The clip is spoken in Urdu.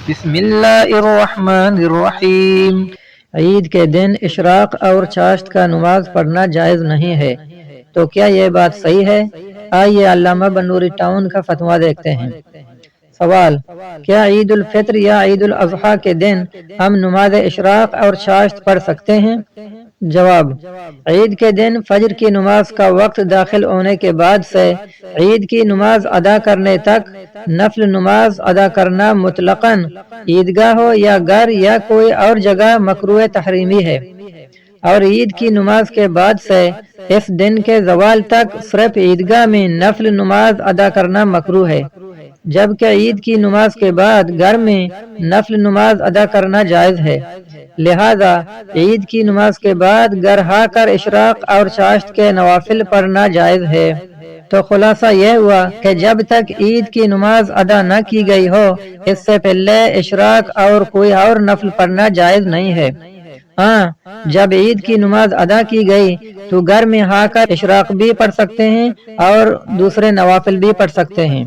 بسم اللہ الرحمن الرحیم۔ عید کے دن اشراق اور چاشت کا نماز پڑھنا جائز نہیں ہے، تو کیا یہ بات صحیح ہے؟ آئیے علامہ بنوری ٹاؤن کا فتویٰ دیکھتے ہیں۔ سوال: کیا عید الفطر یا عید الاضحیٰ کے دن ہم نماز اشراق اور چاشت پڑھ سکتے ہیں؟ جواب: عید کے دن فجر کی نماز کا وقت داخل ہونے کے بعد سے عید کی نماز ادا کرنے تک نفل نماز ادا کرنا مطلقاً عیدگاہ ہو یا گھر یا کوئی اور جگہ مکروہ تحریمی ہے، اور عید کی نماز کے بعد سے اس دن کے زوال تک صرف عیدگاہ میں نفل نماز ادا کرنا مکروہ ہے، جبکہ عید کی نماز کے بعد گھر میں نفل نماز ادا کرنا جائز ہے۔ لہذا عید کی نماز کے بعد گھر آ کر اشراق اور چاشت کے نوافل پڑھنا جائز ہے۔ تو خلاصہ یہ ہوا کہ جب تک عید کی نماز ادا نہ کی گئی ہو، اس سے پہلے اشراق اور کوئی اور نفل پڑھنا جائز نہیں ہے۔ ہاں، جب عید کی نماز ادا کی گئی تو گھر میں آ کر اشراق بھی پڑھ سکتے ہیں اور دوسرے نوافل بھی پڑھ سکتے ہیں۔